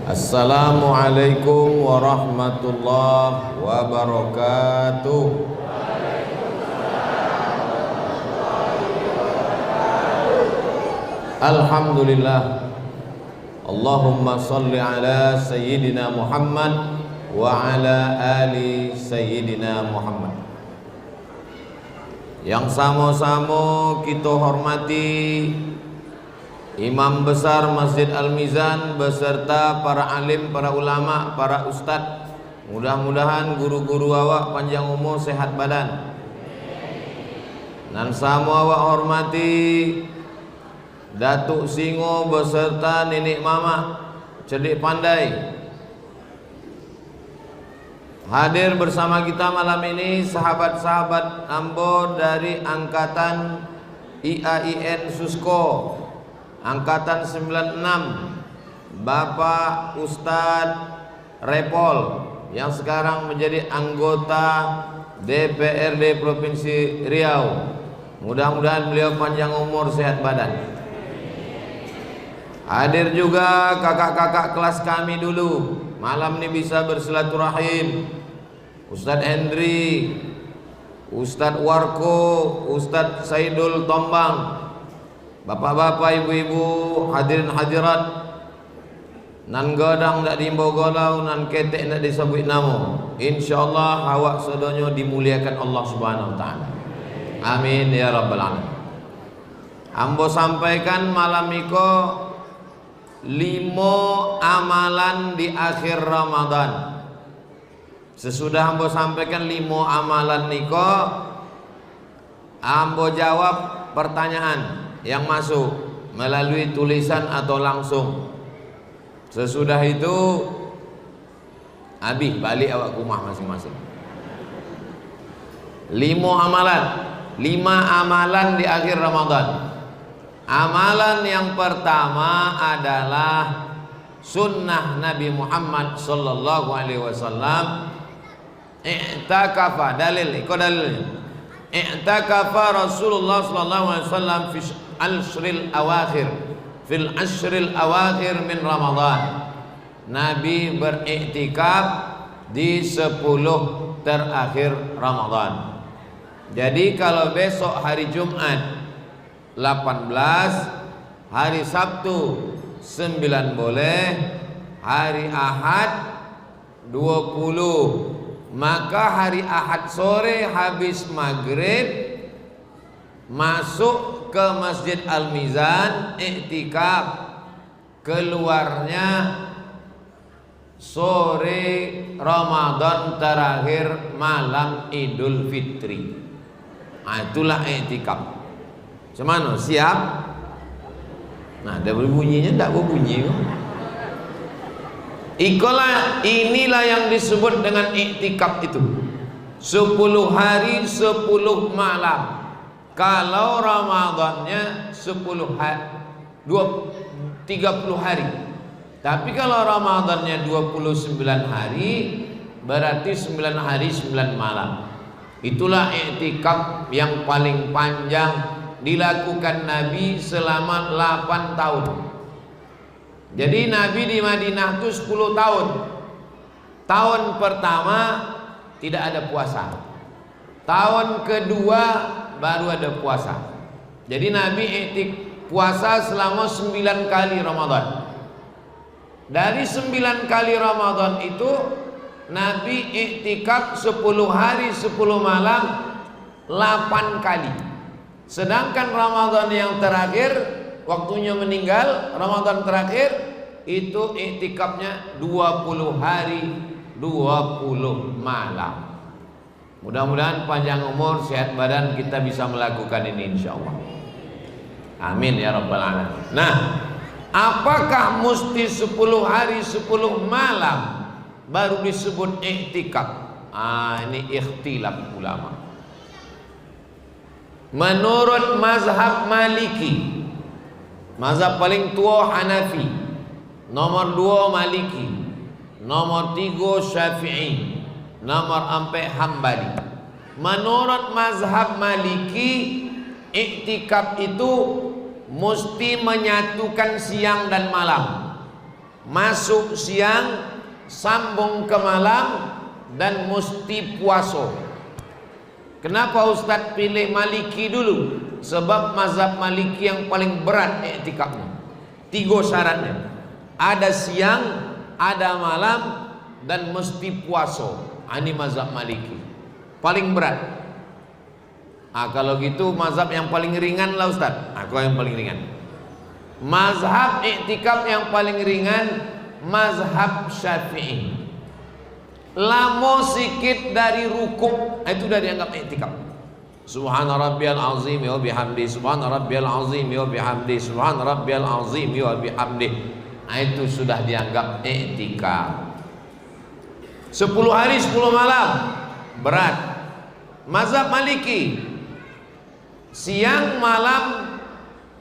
Assalamualaikum warahmatullahi wabarakatuh. Alhamdulillah. Allahumma salli ala Sayyidina Muhammad wa ala ali Sayyidina Muhammad. Yang sama-sama kita hormati Imam Besar Masjid Al-Mizan beserta para alim, para ulama, para ustadz. Mudah-mudahan guru-guru awak panjang umur, sehat badan. Dan sama awak hormati Datuk Singo beserta Nenek Mama cerdik pandai. Hadir bersama kita malam ini sahabat-sahabat ambo dari angkatan IAIN Susko angkatan 96, Bapak Ustadz Repol yang sekarang menjadi anggota DPRD Provinsi Riau. Mudah-mudahan beliau panjang umur, sehat badan. Hadir juga kakak-kakak kelas kami dulu, malam ini bisa bersilaturahim. Ustadz Hendri, Ustadz Warko, Ustadz Saidul Tombang, bapak-bapak, ibu-ibu, hadirin hadirat, nan godang tak diimbau golau, nan ketek tak disebut namo. InsyaAllah awak sedonyo dimuliakan Allah Subhanahu Wa Taala. Amin ya rabbal alamin. Ambo sampaikan malam iko 5 amalan di akhir Ramadan. Sesudah ambo sampaikan 5 amalan niko, ambo jawab pertanyaan yang masuk melalui tulisan atau langsung. Sesudah itu habis balik awak ke rumah masing-masing. 5 amalan di akhir Ramadan. Amalan yang pertama adalah sunnah Nabi Muhammad sallallahu alaihi wasallam. I'takafa, dalil, iko dalilnya. I'takafa Rasulullah sallallahu alaihi wasallam fil ashril awakhir min Ramadan. Nabi beriktikaf di 10 terakhir Ramadan. Jadi kalau besok hari Jumat 18, hari Sabtu 9 boleh, hari Ahad 20, maka hari Ahad sore habis maghrib masuk ke Masjid Al-Mizan iktikaf, keluarnya sore Ramadan terakhir malam Idul Fitri. Nah, itulah iktikaf. Semana siap? Nah, ada berbunyinya, tidak berbunyi. Inilah yang disebut dengan iktikaf itu. 10 hari 10 malam. Kalau Ramadannya 30 hari. Tapi kalau Ramadannya 29 hari, berarti 9 hari 9 malam. Itulah iktikaf yang paling panjang dilakukan Nabi selama 8 tahun. Jadi Nabi di Madinah itu 10 tahun. Tahun pertama tidak ada puasa. Tahun kedua baru ada puasa. Jadi Nabi puasa selama 9 kali Ramadan. Dari 9 kali Ramadan itu Nabi iktikaf 10 hari 10 malam 8 kali. Sedangkan Ramadan yang terakhir, waktunya meninggal, Ramadan terakhir itu iktikafnya 20 hari 20 malam. Mudah-mudahan panjang umur, sehat badan, kita bisa melakukan ini insyaallah. Amin ya rabbal alamin. Nah, apakah mesti 10 hari 10 malam baru disebut iktikaf? Ini ikhtilaf ulama. Menurut mazhab Maliki, mazhab paling tua Hanafi, nomor 2 Maliki, nomor 3 Syafi'i, nomor 4 Hambali. Menurut mazhab Maliki, iktikaf itu mesti menyatukan siang dan malam. masuk siang, sambung ke malam, dan mesti puasa. Kenapa Ustadz pilih Maliki dulu? Sebab mazhab Maliki yang paling berat i'tikafnya. 3 syaratnya. Ada siang, ada malam, dan mesti puasa. Ini mazhab Maliki paling berat. Kalau gitu mazhab yang paling ringan lah Ustadz. Aku yang paling ringan. Mazhab i'tikaf yang paling ringan mazhab Syafi'i. Lamo sikit dari rukuk itu udah dianggap i'tikaf. Subhana rabbiyal azim wa bihamdi, subhana rabbiyal azim wa bihamdi, subhana rabbiyal azim wa bihamdi. Itu sudah dianggap i'tikaf. 10 hari 10 malam berat. Mazhab Maliki siang malam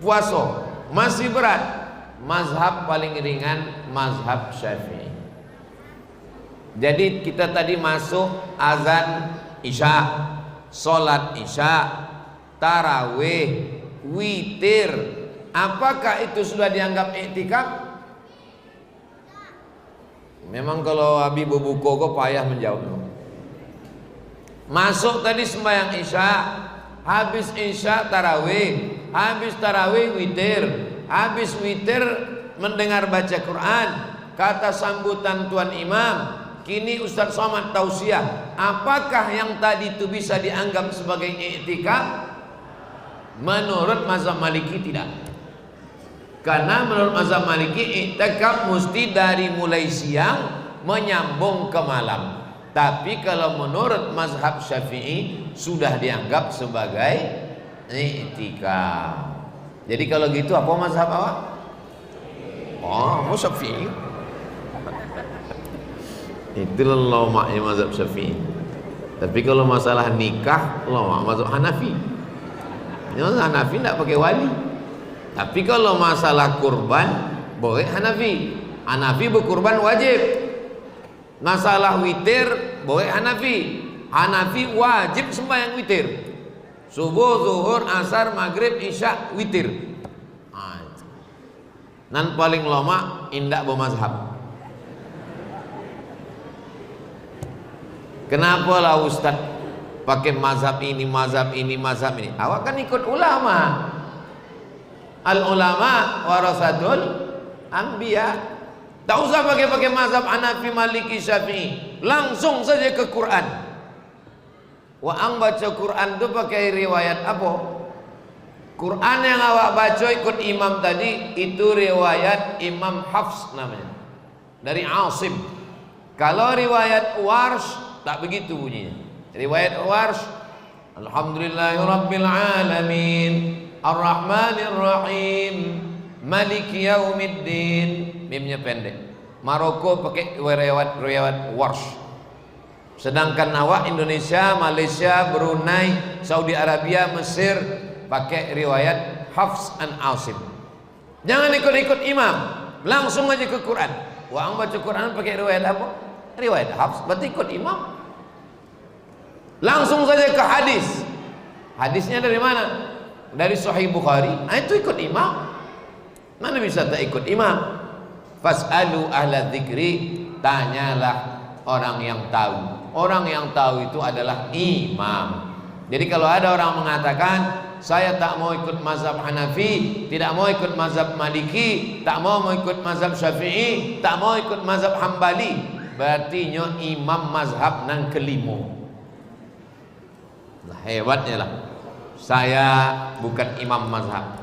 puasa masih berat. Mazhab paling ringan mazhab Syafi'i. Jadi kita tadi masuk azan Isya, sholat Isya, tarawih, witir. Apakah itu sudah dianggap i'tikaf? Memang kalau Abi bubuko kok payah menjawab. Masuk tadi sembahyang Isya, habis Isya tarawih, habis tarawih witir, habis witir mendengar baca Quran, kata sambutan Tuan Imam. Kini Ustadz Somad tausiah. Apakah yang tadi itu bisa dianggap sebagai i'tikaf? Menurut mazhab Maliki tidak. Karena menurut mazhab Maliki i'tikaf mesti dari mulai siang menyambung ke malam. Tapi kalau menurut mazhab Syafi'i sudah dianggap sebagai i'tikaf. Jadi kalau gitu apa mazhab awak? Oh, mazhab Syafi'i. Itulah lomaknya mazhab Syafi'i. Tapi kalau masalah nikah, lomak mazhab Hanafi. Hanafi tidak pakai wali. Tapi kalau masalah kurban, boleh Hanafi. Hanafi berkurban wajib. Masalah witir, boleh Hanafi. Hanafi wajib sembahyang witir. Subuh, zuhur, asar, maghrib, isya, witir. Nan paling lama indak bermazhab. Kenapa lah Ustaz pakai mazhab ini, mazhab ini, mazhab ini? Awak kan ikut ulama. Al ulama warasatul anbiya. Tak usah pakai mazhab Hanafi, Maliki, Syafi'i. Langsung saja ke Quran. Ang baca Quran itu pakai riwayat apa? Quran yang awak baca ikut imam tadi itu riwayat Imam Hafs namanya. Dari Asim. Kalau riwayat Warsh tak begitu bunyinya. Riwayat Warsh, Alhamdulillahirabbil alamin, Ar-Rahmanir Rahim, Maliki Yaumiddin. Mimnya pendek. Maroko pakai riwayat Warsh. Sedangkan awak Indonesia, Malaysia, Brunei, Saudi Arabia, Mesir pakai riwayat Hafs an Asim. Jangan ikut-ikut imam, langsung aja ke Quran. Wah, baca Quran pakai riwayat apa? Riwayat Hafs, berarti ikut imam. Langsung saja ke hadis. Hadisnya dari mana? Dari Sahih Bukhari. Itu ikut imam. Mana bisa tak ikut imam? Fas'alu ahla dzikri, tanyalah orang yang tahu. Orang yang tahu itu adalah imam. Jadi kalau ada orang mengatakan saya tak mau ikut mazhab Hanafi, tidak mau ikut mazhab Maliki, tak mau ikut mazhab Syafi'i, tak mau ikut mazhab Hambali, berarti nyo imam mazhab nang kelimo. Nah, hebatnya lah. Saya bukan imam mazhab.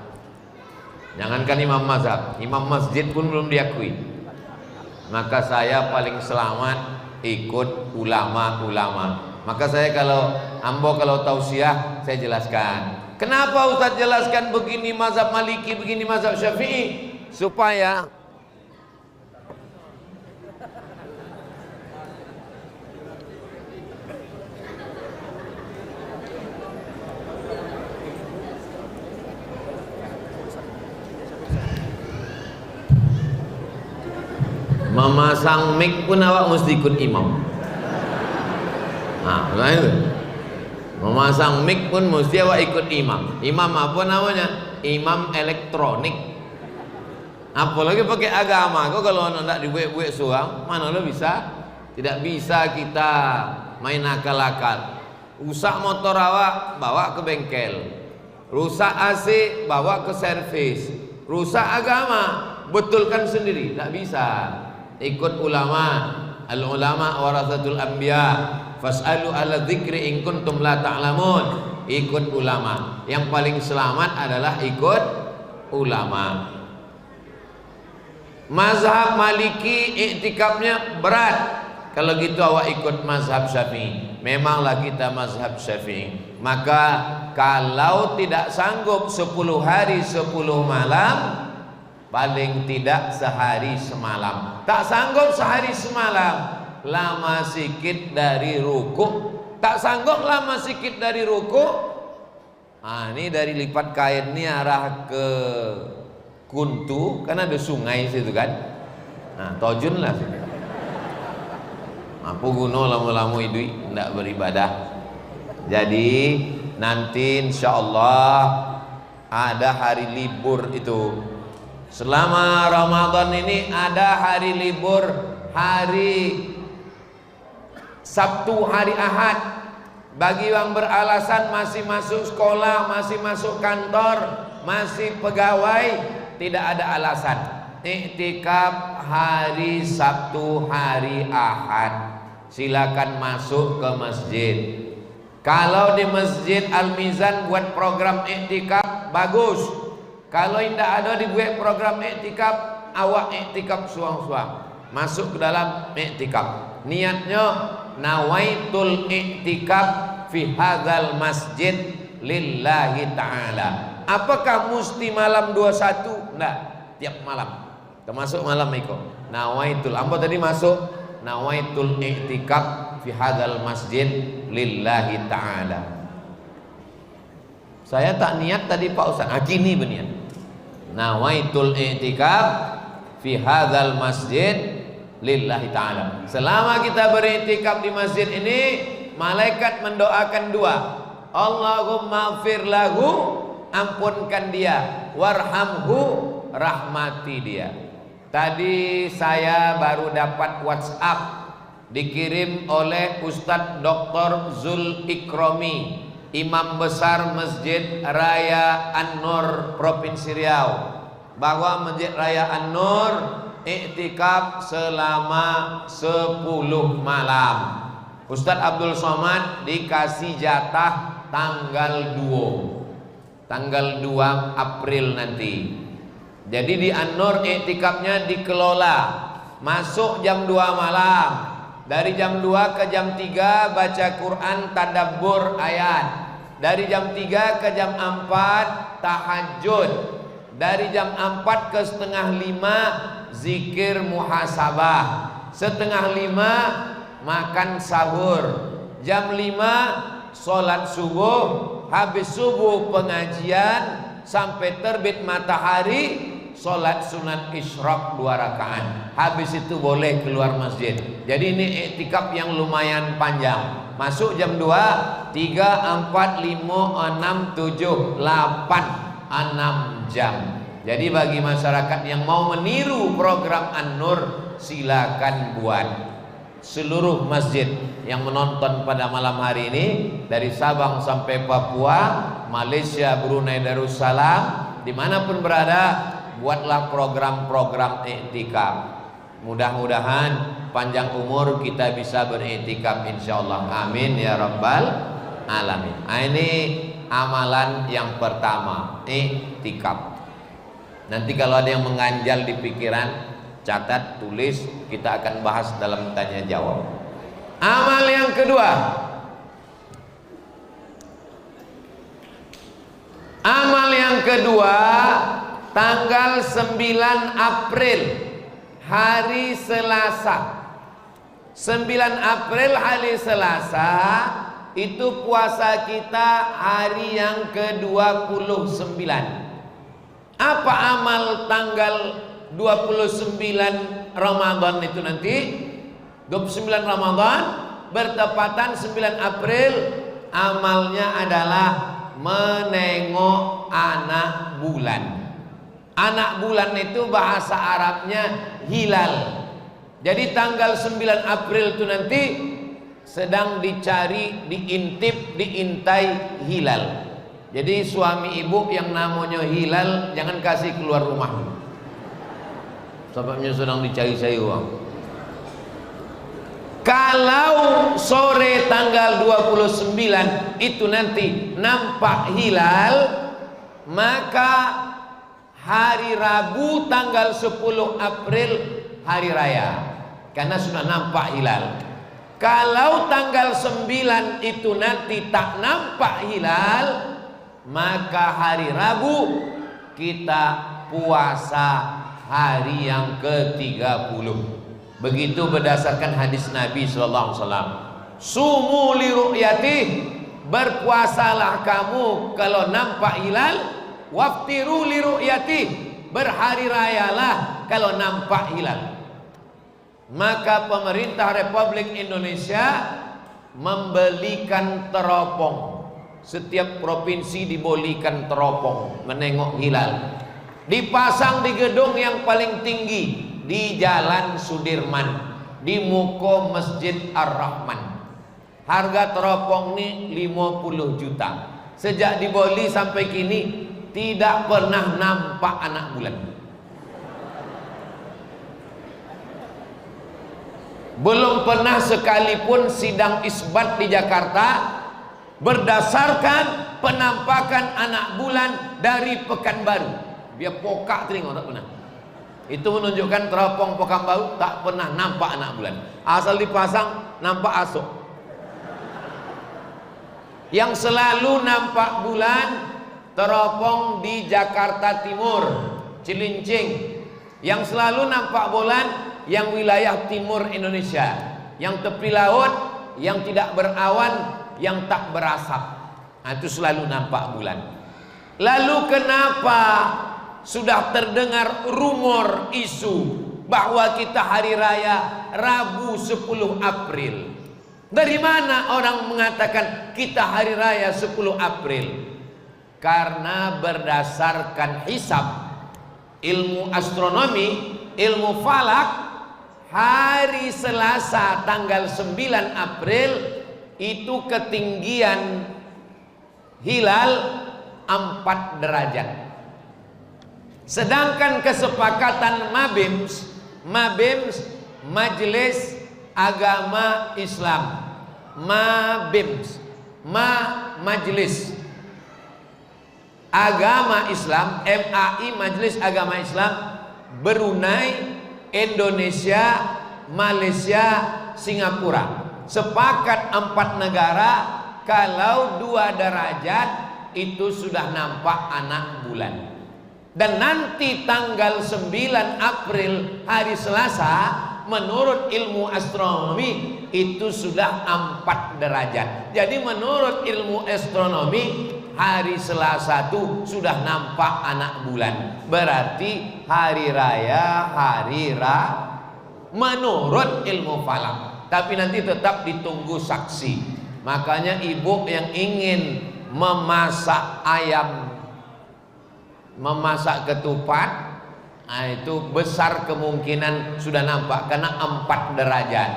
Jangankan imam mazhab, imam masjid pun belum diakui. Maka saya paling selamat ikut ulama-ulama. Maka saya kalau tausiah saya jelaskan. Kenapa Ustaz jelaskan begini mazhab Maliki, begini mazhab Syafi'i? Supaya memasang mic pun awak mesti ikut imam. Nah, itu. Memasang mic pun mesti awak ikut imam. Imam apa namanya? Imam elektronik. Apalagi pakai agama. Kau kalau nak dibuat-buat seorang, mana lo bisa? Tidak bisa kita main akal-akal. Rusak motor awak, bawa ke bengkel. Rusak AC, bawa ke servis. Rusak agama, betulkan sendiri. Tak bisa. Ikut ulama. Al-ulama warasatul anbiya. Fas'alu ala dzikri in kuntum la ta'lamun. Ikut ulama. Yang paling selamat adalah ikut ulama. Mazhab Maliki iktikafnya berat. Kalau gitu awak ikut mazhab Syafi'i. Memanglah kita mazhab Syafi'i. Maka kalau tidak sanggup 10 hari 10 malam, paling tidak sehari semalam. Tak sanggup sehari semalam, lama sikit dari ruku. Tak sanggup lama sikit dari ruku. Ini dari lipat kain ni arah ke Kuntu, kan ada sungai situ kan. Tojun lah situ. Apa guna lama-lama hidup tidak beribadah. Jadi nanti insya Allah ada hari libur itu. Selama Ramadan ini ada hari libur, hari Sabtu, hari Ahad. Bagi yang beralasan masih masuk sekolah, masih masuk kantor, masih pegawai, tidak ada alasan. Iktikaf hari Sabtu, hari Ahad. Silakan masuk ke masjid. Kalau di Masjid Al-Mizan buat program iktikaf, bagus. Kalau tidak ada dibuat program iktikaf, awak iktikaf suang-suang. Masuk ke dalam iktikaf. Niatnya nawaitul iktikaf fi hadzal masjid lillahi ta'ala. Apakah mesti malam 21? Enggak, tiap malam. Termasuk malam itu. Nawaitul. Ambo tadi masuk nawaitul i'tikaf fi hadzal masjid lillahi ta'ala. Saya tak niat tadi Pak Ustaz. Kini berniat. Nawaitul i'tikaf fi hadzal masjid lillahi ta'ala. Selama kita beriktikaf di masjid ini, malaikat mendoakan dua. Allahumma ighfir lahu, ampunkan dia, warhamhu, rahmati dia. Tadi saya baru dapat WhatsApp dikirim oleh Ustadz Dr. Zul Ikromi, Imam Besar Masjid Raya An-Nur Provinsi Riau, bahwa Masjid Raya An-Nur iktikaf selama 10 malam. Ustadz Abdul Somad dikasih jatah tanggal 2 April nanti. Jadi di An-Nur iktikafnya dikelola. Masuk jam 2 malam. Dari jam 2 ke jam 3 baca Quran, tadabbur ayat. Dari jam 3 ke jam 4 tahajud. Dari jam 4 ke setengah 5 zikir muhasabah. Setengah 5 makan sahur. Jam 5 sholat subuh. Habis subuh pengajian sampai terbit matahari, sholat sunat isyraq 2 rakaat. Habis itu boleh keluar masjid. Jadi ini iktikaf yang lumayan panjang. Masuk jam 2, 3, 4, 5, 6, 7, 8, 6 jam. Jadi bagi masyarakat yang mau meniru program An-Nur, silakan buat. Seluruh masjid yang menonton pada malam hari ini, dari Sabang sampai Papua, Malaysia, Brunei Darussalam, dimanapun berada, buatlah program-program iktikaf. Mudah-mudahan panjang umur kita bisa beriktikaf insyaallah. Amin ya rabbal alamin. Ini amalan yang pertama, iktikaf. Nanti kalau ada yang mengganjal di pikiran, catat, tulis, kita akan bahas dalam tanya jawab. Amal yang kedua, tanggal 9 April, hari Selasa. 9 April hari Selasa itu puasa kita hari yang ke-29. Apa amal tanggal 29 Ramadan itu nanti? 29 Ramadan bertepatan 9 April, amalnya adalah menengok anak bulan. Anak bulan itu bahasa Arabnya hilal. Jadi tanggal 9 April itu nanti sedang dicari, diintip, diintai hilal. Jadi suami ibu yang namanya hilal jangan kasih keluar rumah. Sebabnya sedang dicari-cari uang. Kalau sore tanggal 29 itu nanti nampak hilal, maka hari Rabu tanggal 10 April hari raya, karena sudah nampak hilal. Kalau tanggal 9 itu nanti tak nampak hilal, maka hari Rabu kita puasa hari yang ke-30. Begitu berdasarkan hadis Nabi sallallahu alaihi wasallam. Sumu li ru'yatih, berpuasalah kamu kalau nampak hilal. Waftiru li ru'yatih, berhari rayalah kalau nampak hilal. Maka pemerintah Republik Indonesia membelikan teropong. Setiap provinsi dibelikan teropong menengok hilal. Dipasang di gedung yang paling tinggi di Jalan Sudirman, di muka Masjid Ar-Rahman. Harga teropong ini 50 juta. Sejak dibeli sampai kini tidak pernah nampak anak bulan. Belum pernah sekalipun sidang isbat di Jakarta berdasarkan penampakan anak bulan dari Pekanbaru. Dia pokak telinga tak pernah. Itu menunjukkan teropong Pekanbaru tak pernah nampak anak bulan. Asal dipasang nampak asuk. Yang selalu nampak bulan teropong di Jakarta Timur, Cilincing. Yang selalu nampak bulan yang wilayah timur Indonesia, yang tepi laut, yang tidak berawan, yang tak berasap. Nah, itu selalu nampak bulan. Lalu kenapa sudah terdengar rumor isu bahwa kita hari raya Rabu 10 April? Dari mana orang mengatakan kita hari raya 10 April? Karena berdasarkan hisab, ilmu astronomi, ilmu falak, hari Selasa tanggal 9 April itu ketinggian hilal 4 derajat. Sedangkan kesepakatan Mabims, Majelis Agama Islam, Majelis Agama Islam, MAI, Majelis Agama Islam, Brunei, Indonesia, Malaysia, Singapura sepakat 4 negara kalau 2 derajat itu sudah nampak anak bulan. Dan nanti tanggal 9 April hari Selasa menurut ilmu astronomi itu sudah 4 derajat. Jadi menurut ilmu astronomi hari Selasa itu sudah nampak anak bulan. Berarti hari raya menurut ilmu falak. Tapi nanti tetap ditunggu saksi. Makanya ibu yang ingin memasak ayam, memasak ketupat, nah itu besar kemungkinan sudah nampak karena 4 derajat.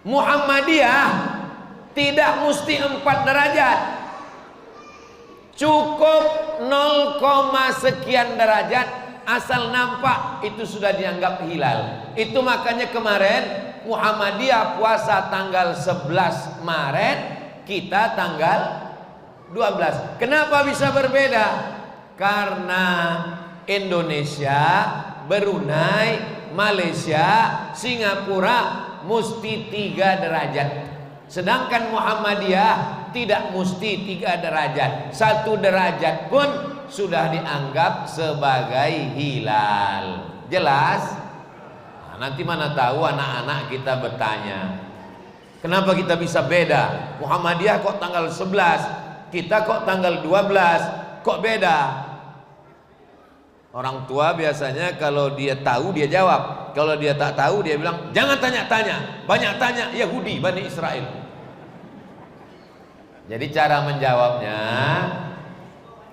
Muhammadiyah tidak mesti 4 derajat, cukup 0, sekian derajat asal nampak itu sudah dianggap hilal. Itu makanya kemarin Muhammadiyah puasa tanggal 11 Maret, kita tanggal 12. Kenapa bisa berbeda? Karena Indonesia, Brunei, Malaysia, Singapura mesti 3 derajat. Sedangkan Muhammadiyah tidak mesti 3 derajat. 1 derajat pun sudah dianggap sebagai hilal. Jelas? Nah, nanti mana tahu anak-anak kita bertanya, kenapa kita bisa beda? Muhammadiyah kok tanggal 11, kita kok tanggal 12, kok beda? Orang tua biasanya kalau dia tahu dia jawab, kalau dia tak tahu dia bilang jangan tanya-tanya, banyak tanya Yahudi Bani Israel. Jadi cara menjawabnya,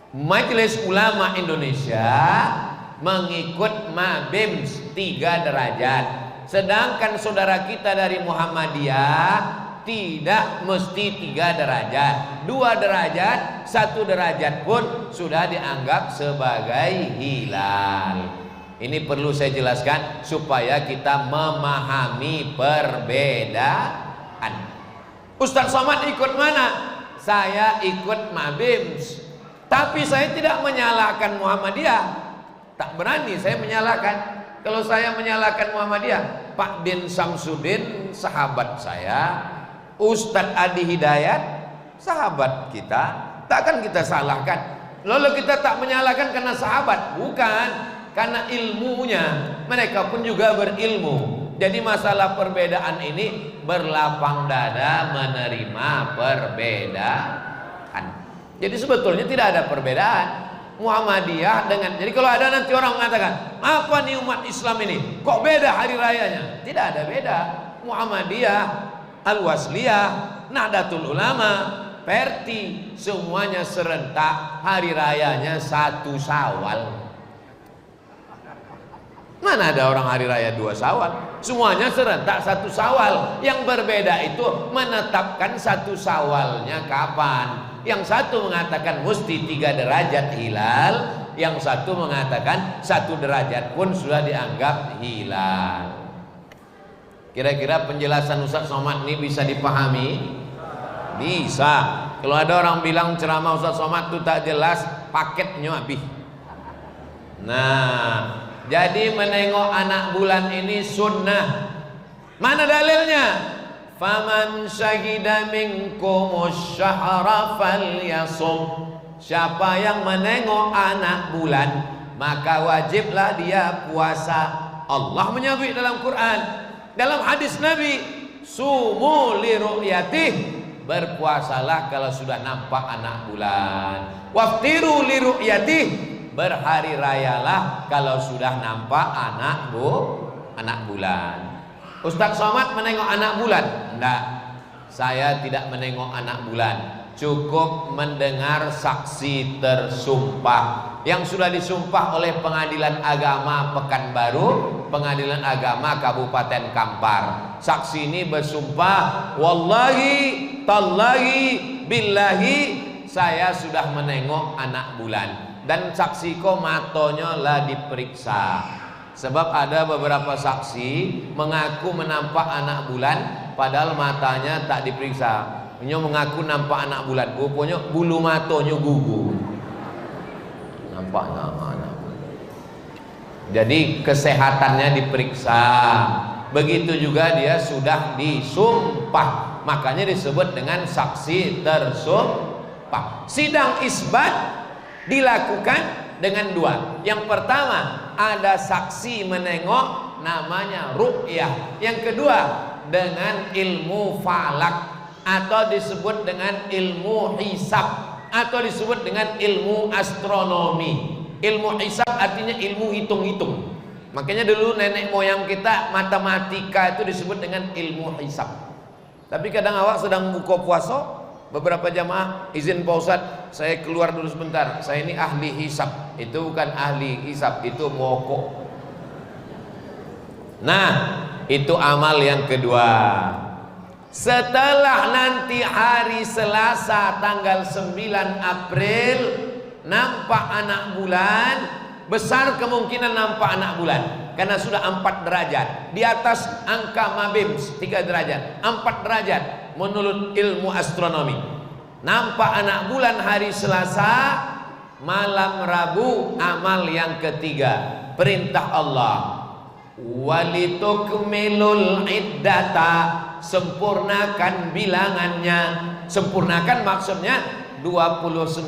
Majelis Ulama Indonesia mengikut MABIMS 3 derajat. Sedangkan saudara kita dari Muhammadiyah tidak mesti 3 derajat, 2 derajat, 1 derajat pun sudah dianggap sebagai hilal. Ini perlu saya jelaskan supaya kita memahami perbedaan. Ustaz Somad ikut mana? Saya ikut MABIMS. Tapi saya tidak menyalahkan Muhammadiyah. Tak berani saya menyalahkan. Kalau saya menyalahkan Muhammadiyah, Pak Din Samsudin sahabat saya, Ustadz Adi Hidayat sahabat kita, takkan kita salahkan. Lalu kita tak menyalahkan karena sahabat, bukan, karena ilmunya. Mereka pun juga berilmu. Jadi masalah perbedaan ini berlapang dada menerima perbedaan. Jadi sebetulnya tidak ada perbedaan. Muhammadiyah dengan, jadi kalau ada nanti orang mengatakan, apa nih umat Islam ini, kok beda hari rayanya? Tidak ada beda. Muhammadiyah, Al-Wasliyah, Nahdlatul Ulama, Perti, semuanya serentak hari rayanya 1 Syawal. Mana ada orang hari raya 2 Syawal? Semuanya serentak 1 Syawal. Yang berbeda itu menetapkan 1 Syawalnya kapan. Yang satu mengatakan mesti 3 derajat hilal, yang satu mengatakan 1 derajat pun sudah dianggap hilal. Kira-kira penjelasan Ustaz Somad ini bisa dipahami? Bisa. Kalau ada orang bilang ceramah Ustaz Somad itu tak jelas, paketnya habis. Nah, jadi menengok anak bulan ini sunnah. Mana dalilnya? Faman syahida minkumus syahra falyasum. Siapa yang menengok anak bulan, maka wajiblah dia puasa. Allah menyebut dalam Quran, dalam hadis Nabi, sumu li ru'yatih, berpuasalah kalau sudah nampak anak bulan. Waftiru li ru'yatih, berhari rayalah kalau sudah nampak anak bulan. Ustaz Somad menengok anak bulan? Enggak, saya tidak menengok anak bulan. Cukup mendengar saksi tersumpah yang sudah disumpah oleh Pengadilan Agama Pekanbaru, Pengadilan Agama Kabupaten Kampar. Saksi ini bersumpah, wallahi, tallahi, billahi, saya sudah menengok anak bulan. Dan saksiko matonya lah diperiksa. Sebab ada beberapa saksi mengaku menampak anak bulan, padahal matanya tak diperiksa. Dia mengaku nampak anak bulan, rupanya bulu matanya gugur. Nampaknya anak bulan. Jadi kesehatannya diperiksa. Begitu juga dia sudah disumpah, makanya disebut dengan saksi tersumpah. Sidang isbat dilakukan dengan 2. Yang pertama, ada saksi menengok, namanya ru'yah. Yang kedua, dengan ilmu falak, atau disebut dengan ilmu hisab, atau disebut dengan ilmu astronomi. Ilmu hisab artinya ilmu hitung-hitung. Makanya dulu nenek moyang kita matematika itu disebut dengan ilmu hisab. Tapi kadang awak sedang buka puasa, beberapa jamaah izin Pak Ustadz, saya keluar dulu sebentar, saya ini ahli hisab. Itu bukan ahli hisab, itu mokok. Nah, itu amal yang kedua. Setelah nanti hari Selasa tanggal 9 April nampak anak bulan, besar kemungkinan nampak anak bulan karena sudah 4 derajat di atas angka MABIMS 3 derajat, 4 derajat menurut ilmu astronomi. Nampak anak bulan hari Selasa, malam Rabu amal yang ketiga, perintah Allah, walitukmilul iddata, sempurnakan bilangannya. Sempurnakan maksudnya 29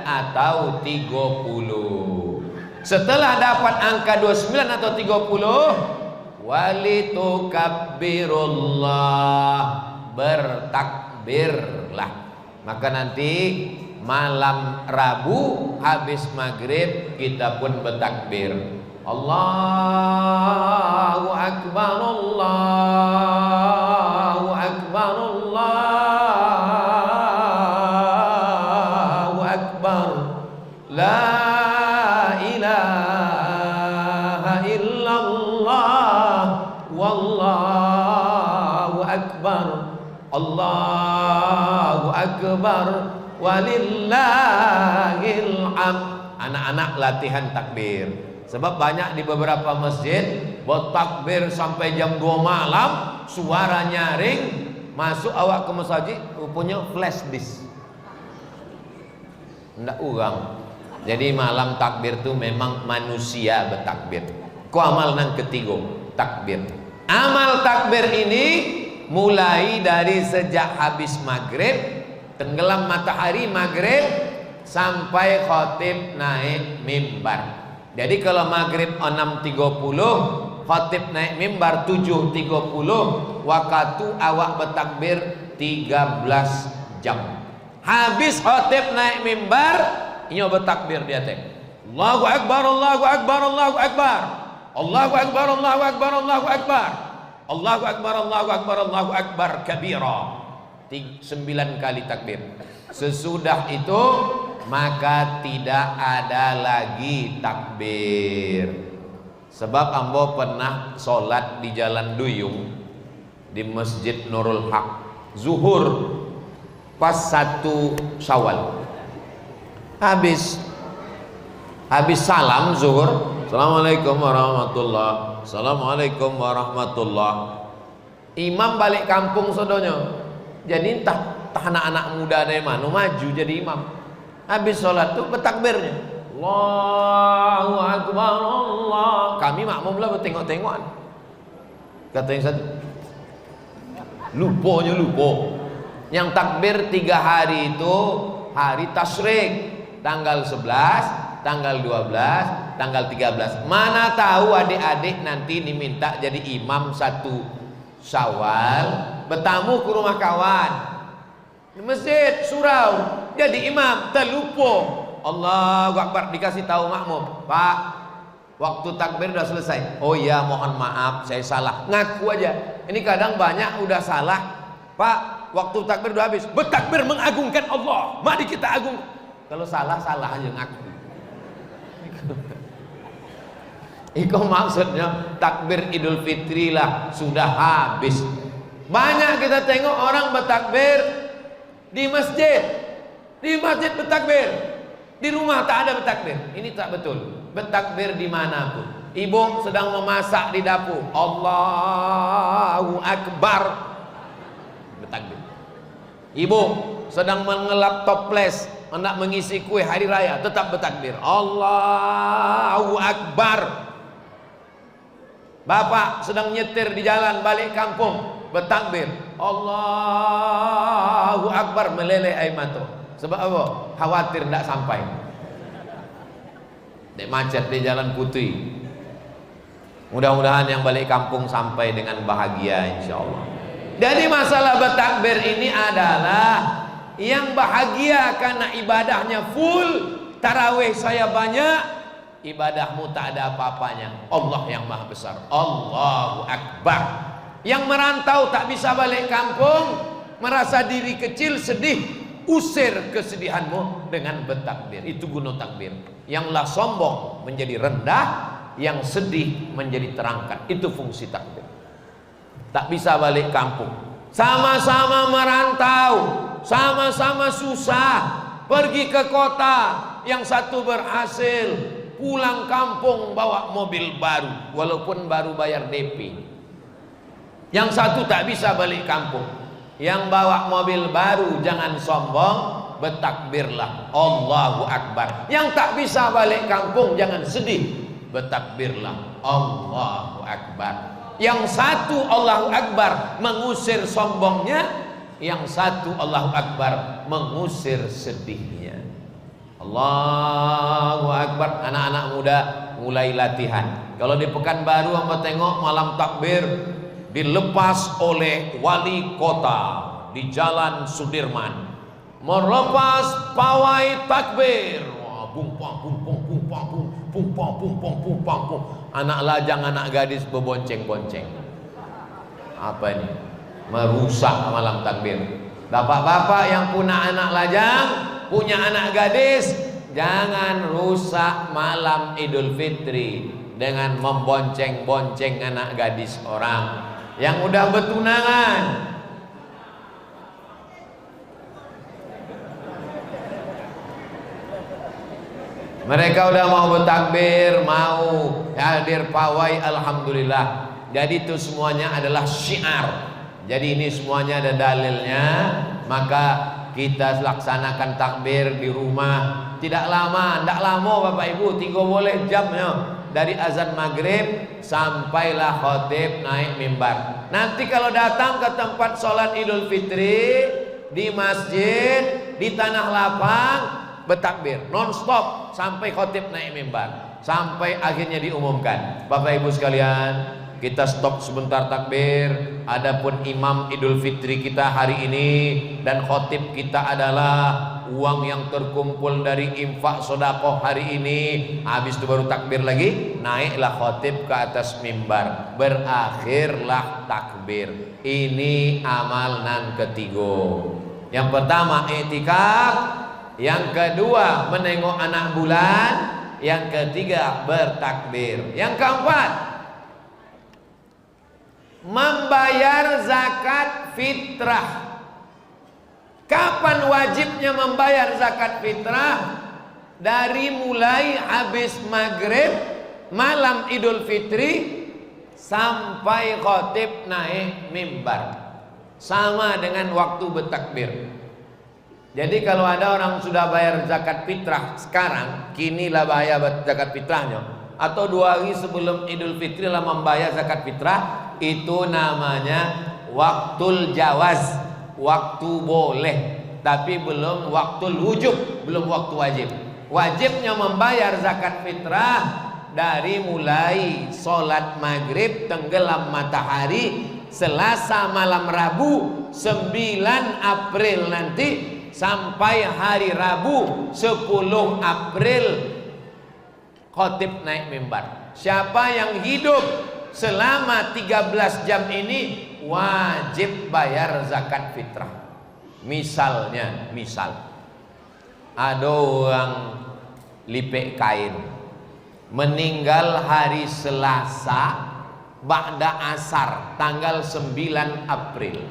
atau 30. Setelah dapat angka 29 atau 30, walitukabbirullah, bertakbirlah. Maka nanti malam Rabu habis maghrib kita pun bertakbir, Allahu Akbar, Allahu Akbar, Allahu Akbar, Allahu Akbar, Allahu Akbar, walillahil hamd. Anak-anak latihan takbir. Sebab banyak di beberapa masjid bertakbir sampai jam 2 malam, suara nyaring, masuk awak ke masjid punya flash disk. Ndak urang. Jadi malam takbir itu memang manusia bertakbir. Ku amal nang ketiga, takbir. Amal takbir ini mulai dari sejak habis maghrib, tenggelam matahari maghrib, sampai khatib naik mimbar. Jadi kalau maghrib 6.30, khatib naik mimbar 7.30, waktu awak bertakbir 13 jam. Habis khatib naik mimbar, inyo bertakbir dia teh. Allahu Akbar, Allahu Akbar, Allahu Akbar. Allahu Akbar, Allahu Akbar, Allahu Akbar. Allahu Akbar, Allahu Akbar, Allahu Akbar kabira. 9 kali takbir. Sesudah itu maka tidak ada lagi takbir. Sebab ambo pernah sholat di Jalan Duyung di Masjid Nurul Haq, zuhur pas 1 Syawal. Habis salam zuhur, Assalamualaikum warahmatullah, Assalamualaikum warahmatullah. Imam balik kampung sodonya. Jadi entah anak-anak muda dari mana maju jadi imam. Habis sholat tuh bertakbirnya, Allahu Akbar, Allah. Kami makmum lah bertengok-tengokan. Kata yang satu, lupa. Yang takbir 3 hari itu hari tasyrik, tanggal 11, tanggal 12, tanggal 13. Mana tahu adik-adik nanti diminta jadi imam 1 Syawal, bertamu ke rumah kawan di masjid surau, jadi imam, terlupa. Allahu Akbar, dikasih tahu makmum, Pak, waktu takbir udah selesai. Oh iya, mohon maaf, saya salah. Ngaku aja. Ini kadang banyak udah salah, Pak, waktu takbir udah habis. Bertakbir mengagungkan Allah, mari kita agung. Kalau salah aja ngaku. Itu maksudnya takbir Idul Fitri lah sudah habis. Banyak kita tengok orang bertakbir di masjid bertakbir, di rumah tak ada bertakbir. Ini tak betul. Bertakbir dimanapun. Ibu sedang memasak di dapur, Allahu Akbar, bertakbir. Ibu sedang mengelap toples, hendak mengisi kue hari raya, tetap bertakbir, Allahu Akbar. Bapak sedang nyetir di jalan balik kampung, bertakbir, Allahu Akbar, meleleh air mata. Sebab apa? Khawatir tidak sampai. Dek macet di Jalan Putih. Mudah-mudahan yang balik kampung sampai dengan bahagia, insya Allah. Jadi masalah bertakbir ini adalah yang bahagia karena ibadahnya full. Tarawih saya banyak, ibadahmu tak ada apa-apanya. Allah yang maha besar, Allahu Akbar. Yang merantau tak bisa balik kampung, merasa diri kecil, sedih, usir kesedihanmu dengan bertakbir. Itu guna takbir. Yang sombong menjadi rendah, yang sedih menjadi terangkat. Itu fungsi takbir. Tak bisa balik kampung, sama-sama merantau, sama-sama susah, pergi ke kota. Yang satu berhasil pulang kampung bawa mobil baru, walaupun baru bayar DP. Yang satu tak bisa balik kampung. Yang bawa mobil baru jangan sombong, bertakbirlah, Allahu Akbar. Yang tak bisa balik kampung jangan sedih, bertakbirlah, Allahu Akbar. Yang satu Allahu Akbar mengusir sombongnya, yang satu Allahu Akbar mengusir sedihnya. Allahu Akbar. Anak-anak muda mulai latihan. Kalau di Pekanbaru hamba tengok malam takbir dilepas oleh wali kota di Jalan Sudirman, melepas pawai takbir. Wah, bumpang. Anak lajang, anak gadis berbonceng-bonceng. Apa ini? Merusak malam takbir. Bapak-bapak yang punya anak lajang, punya anak gadis, jangan rusak malam Idul Fitri dengan membonceng-bonceng anak gadis orang. Yang udah bertunangan, mereka udah mau bertakbir, mau hadir pawai, alhamdulillah. Jadi itu semuanya adalah syiar. Jadi ini semuanya ada dalilnya. Maka kita laksanakan takbir di rumah. Tidak lama, tidak lama Bapak Ibu, 3 boleh jamnya. Dari azan maghrib sampailah khotib naik mimbar. Nanti kalau datang ke tempat sholat Idul Fitri, di masjid, di tanah lapang, bertakbir non-stop sampai khotib naik mimbar, sampai akhirnya diumumkan. Bapak Ibu sekalian, kita stop sebentar takbir. Adapun imam Idul Fitri kita hari ini dan khotib kita adalah uang yang terkumpul dari infak sedekah hari ini. Habis itu baru takbir lagi, naiklah khotib ke atas mimbar, berakhirlah takbir. Ini amal nan ketiga. Yang pertama i'tikaf, yang kedua menengok anak bulan, yang ketiga bertakbir, yang keempat membayar zakat fitrah. Kapan wajibnya membayar zakat fitrah? Dari mulai habis maghrib malam Idul Fitri sampai khotib naik mimbar, sama dengan waktu bertakbir. Jadi kalau ada orang sudah bayar zakat fitrah sekarang, kinilah bayar zakat fitrahnya, atau 2 hari sebelum Idul Fitri lah membayar zakat fitrah, itu namanya waktul jawaz, waktu boleh, tapi belum waktul wujub, belum waktu wajib. Wajibnya membayar zakat fitrah dari mulai sholat maghrib tenggelam matahari Selasa malam Rabu 9 April nanti sampai hari Rabu 10 April khotib naik mimbar. Siapa yang hidup selama 13 jam ini wajib bayar zakat fitrah. Misalnya, ada orang lipek kain meninggal hari Selasa ba'da asar tanggal 9 April.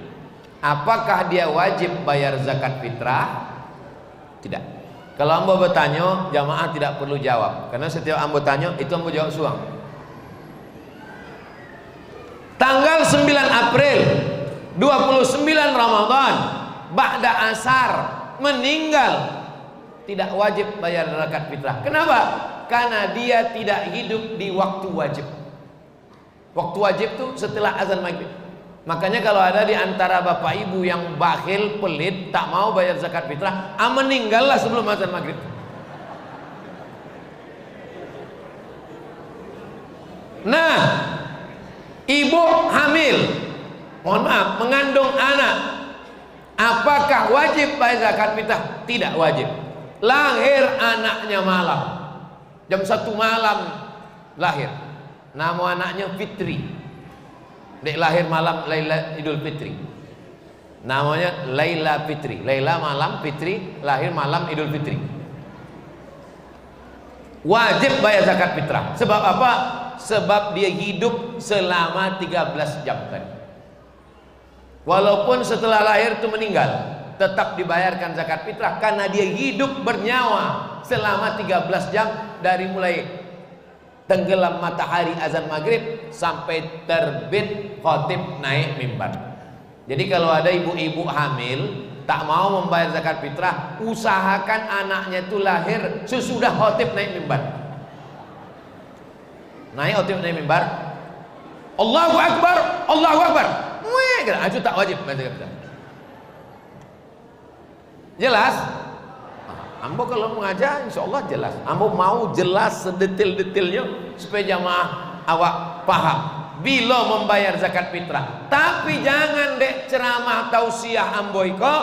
Apakah dia wajib bayar zakat fitrah? Tidak. Kalau ambo bertanya, jamaah tidak perlu jawab, karena setiap ambo tanya itu ambo jawab suang. Tanggal 9 April 29 Ramadan ba'da asar meninggal, tidak wajib bayar zakat fitrah. Kenapa? Karena dia tidak hidup di waktu wajib. Waktu wajib itu setelah azan maghrib. Makanya kalau ada di antara bapak ibu yang bakhil, pelit, tak mau bayar zakat fitrah, meninggallah sebelum azan maghrib. Nah, ibu hamil, mohon maaf, mengandung anak, apakah wajib bayar zakat fitrah? Tidak wajib. Lahir anaknya malam, jam 1 malam lahir, nama anaknya Fitri. Dek lahir malam Laila Idul Fitri, namanya Laila Fitri. Laila malam, Fitri lahir malam Idul Fitri. Wajib bayar zakat fitrah. Sebab apa? Sebab dia hidup selama 13 jam kan. Walaupun setelah lahir itu meninggal, tetap dibayarkan zakat fitrah karena dia hidup bernyawa selama 13 jam dari mulai tenggelam matahari azan maghrib sampai terbit khotib naik mimbar. Jadi kalau ada ibu-ibu hamil tak mau membayar zakat fitrah, usahakan anaknya itu lahir sesudah khotib naik mimbar. Naik khotib naik mimbar, Allahu Akbar, Allahu Akbar, itu tak wajib bayar zakat fitrah. Jelas? Ambo kalau mengajar insya Allah jelas. Ambo mau jelas sedetil-detilnya supaya jamaah awak paham bila membayar zakat fitrah. Tapi jangan dek ceramah tausiah ambo iko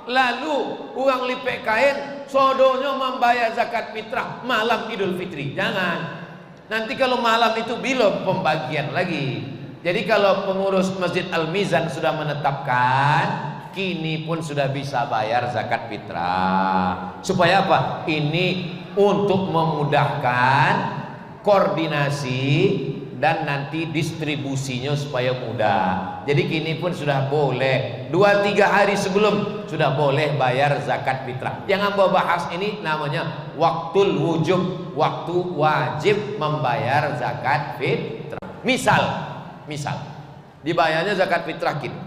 lalu uang lipek kain sodonya membayar zakat fitrah malam Idul Fitri. Jangan. Nanti kalau malam itu belum pembagian lagi. Jadi kalau pengurus Masjid Al-Mizan sudah menetapkan, kini pun sudah bisa bayar zakat fitrah. Supaya apa? Ini untuk memudahkan koordinasi dan nanti distribusinya supaya mudah. Jadi kini pun sudah boleh 2-3 hari sebelum sudah boleh bayar zakat fitrah. Yang Amba bahas ini namanya waktul wujub, waktu wajib membayar zakat fitrah. Misal dibayarnya zakat fitrah kini.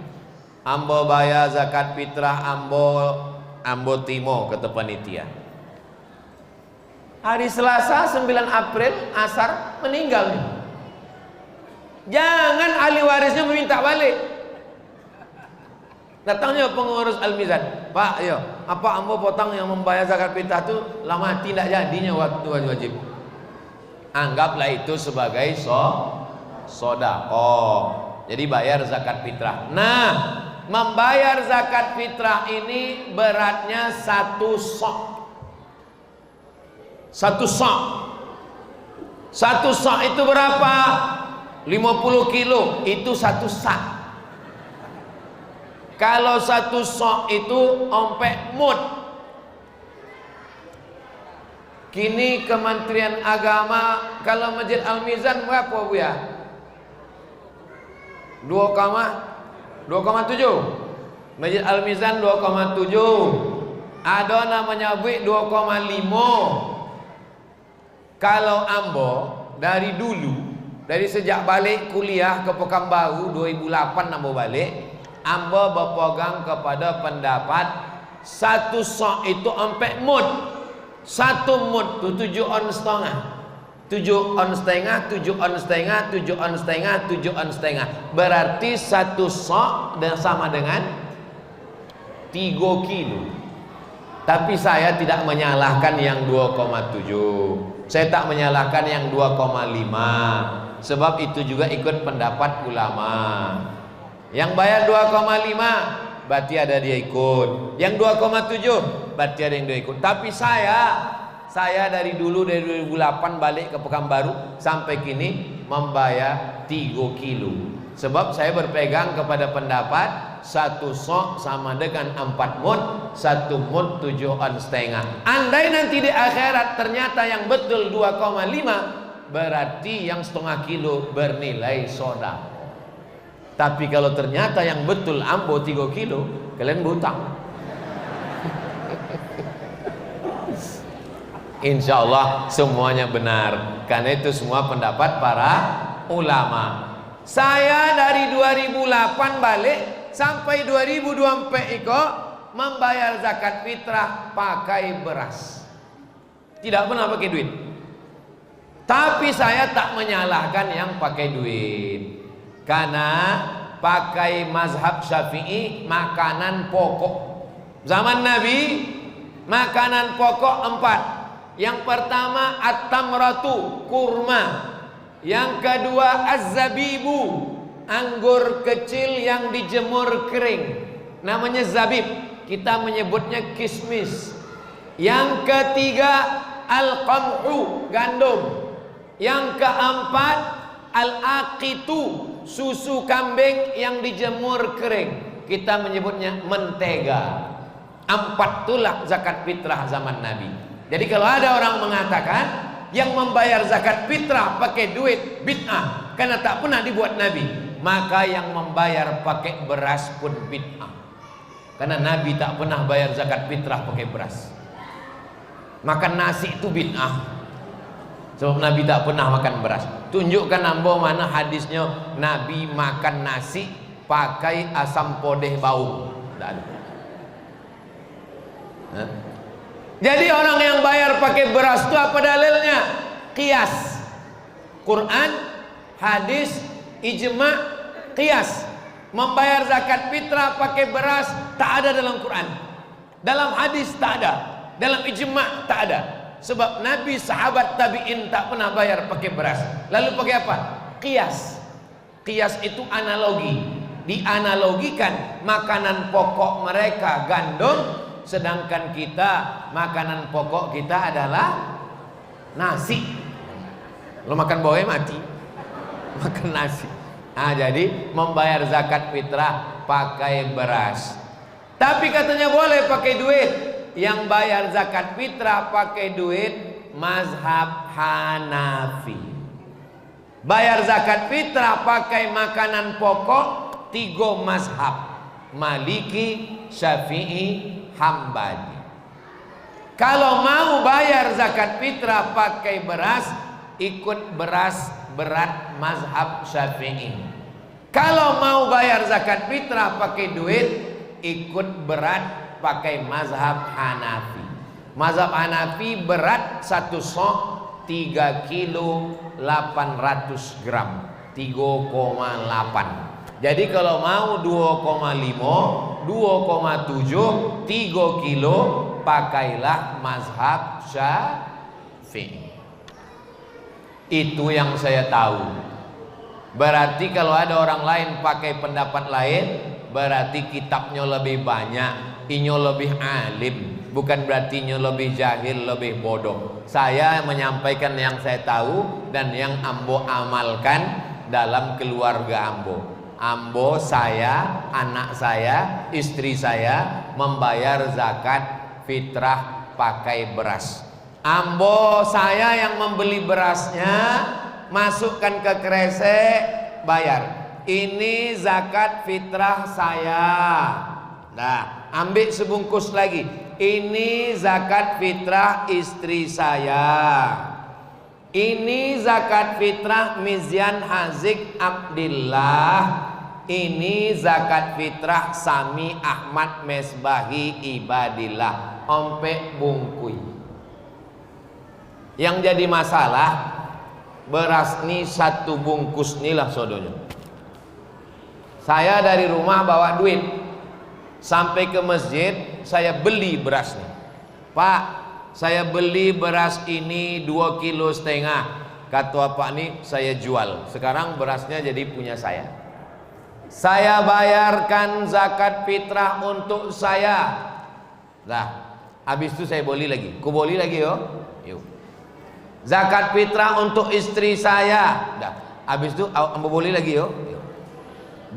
Ambo bayar zakat fitrah, ambo timo kata panitia. Hari Selasa 9 April asar meninggal. Jangan ahli warisnya meminta balik. Datangnya pengurus Al-Mizan, Pak, yo, apa ambo potong yang membayar zakat fitrah itu lama tidak jadinya waktu wajib. Anggaplah itu sebagai sedekah. Jadi bayar zakat fitrah. Nah, membayar zakat fitrah ini beratnya 1 sok. 1 sok. 1 sok itu berapa? 50 kilo itu 1 sak. Kalau 1 sok itu ompek mud. Kini Kementerian Agama kalau Masjid Al-Mizan berapa Bu ya? 2,7. Masjid Al-Mizan 2,7. Ada namanya buik 2,5. Kalau ambo dari dulu, dari sejak balik kuliah ke Pekanbaru 2008 ambo balik, ambo berpegang kepada pendapat 1 sok itu ompek mud. 1 mud itu 7 on setengah. 7 on setengah, 7 on setengah, 7 on setengah, 7 on setengah. Berarti 1 sok dan sama dengan 3 kilo. Tapi saya tidak menyalahkan yang 2,7. Saya tak menyalahkan yang 2,5. Sebab itu juga ikut pendapat ulama. Yang bayar 2,5 berarti ada dia ikut. Yang 2,7 berarti ada yang dia ikut. Tapi saya dari dulu, dari 2008 balik ke Pekanbaru sampai kini membayar 3 kilo. Sebab saya berpegang kepada pendapat 1 sok sama dengan 4 mud, 1 mud 7 on setengah. Andai nanti di akhirat ternyata yang betul 2,5, berarti yang setengah kilo bernilai sedekah. Tapi kalau ternyata yang betul ambo 3 kilo, kalian berhutang. Insya Allah semuanya benar. Karena itu semua pendapat para ulama. Saya dari 2008 balik sampai 2024 iko membayar zakat fitrah pakai beras. Tidak pernah pakai duit. Tapi saya tak menyalahkan yang pakai duit. Karena pakai mazhab Syafi'i makanan pokok. Zaman Nabi makanan pokok 4. Yang pertama at-tamratu, kurma. Yang kedua az-zabibu, anggur kecil yang dijemur kering, namanya zabib. Kita menyebutnya kismis. Yang ketiga al-qamhu, gandum. Yang keempat al-aqitu, susu kambing yang dijemur kering. Kita menyebutnya mentega. 4 itulah zakat fitrah zaman Nabi. Jadi kalau ada orang mengatakan yang membayar zakat fitrah pakai duit bid'ah karena tak pernah dibuat Nabi, maka yang membayar pakai beras pun bid'ah. Karena Nabi tak pernah bayar zakat fitrah pakai beras. Makan nasi itu bid'ah. Sebab Nabi tak pernah makan beras. Tunjukkan ambo mana hadisnya Nabi makan nasi pakai asam podeh bau. Tak ada. Jadi orang yang bayar pakai beras itu apa dalilnya? Qiyas. Quran, hadis, ijma', qiyas. Membayar zakat fitrah pakai beras tak ada dalam Quran. Dalam hadis tak ada. Dalam ijma' tak ada. Sebab Nabi, sahabat, tabi'in tak pernah bayar pakai beras. Lalu pakai apa? Qiyas. Qiyas itu analogi. Dianalogikan makanan pokok mereka gandum, sedangkan kita makanan pokok kita adalah nasi. Lo makan bawah mati, makan nasi. Nah, jadi membayar zakat fitrah pakai beras. Tapi katanya boleh pakai duit. Yang bayar zakat fitrah pakai duit mazhab Hanafi. Bayar zakat fitrah pakai makanan pokok 3 mazhab, Maliki, Syafi'i, Hambali. Kalau mau bayar zakat fitrah pakai beras, ikut beras berat mazhab Syafi'i. Kalau mau bayar zakat fitrah pakai duit, ikut berat pakai mazhab Hanafi. Mazhab Hanafi berat 1 sok 3 kilo 800 gram, 3,8. Jadi kalau mau 2,5, 2,7, 3 kilo, pakailah mazhab Syafi'i. Itu yang saya tahu. Berarti kalau ada orang lain pakai pendapat lain, berarti kitabnya lebih banyak, inyo lebih alim. Bukan berarti inyo lebih jahil, lebih bodoh. Saya menyampaikan yang saya tahu dan yang ambo amalkan dalam keluarga ambo. Ambo, saya, anak saya, istri saya membayar zakat fitrah pakai beras. Ambo saya yang membeli berasnya, masukkan ke kresek, bayar. Ini zakat fitrah saya. Nah, ambil sebungkus lagi. Ini zakat fitrah istri saya. Ini zakat fitrah Mizyan Hazik Abdillah. Ini zakat fitrah Sami Ahmad Mesbahi Ibadillah. Ompek bungkui. Yang jadi masalah, beras ini 1 bungkus inilah sodonya. Saya dari rumah bawa duit, sampai ke masjid saya beli berasnya. Pak, saya beli beras ini 2,5 kilo. Kata Pak ini saya jual. Sekarang berasnya jadi punya saya. Saya bayarkan zakat fitrah untuk saya. Nah, habis itu saya beli lagi. Ku beli lagi yo. Yuk. Zakat fitrah untuk istri saya. Dah. Habis itu ambo beli lagi yo. Yuk.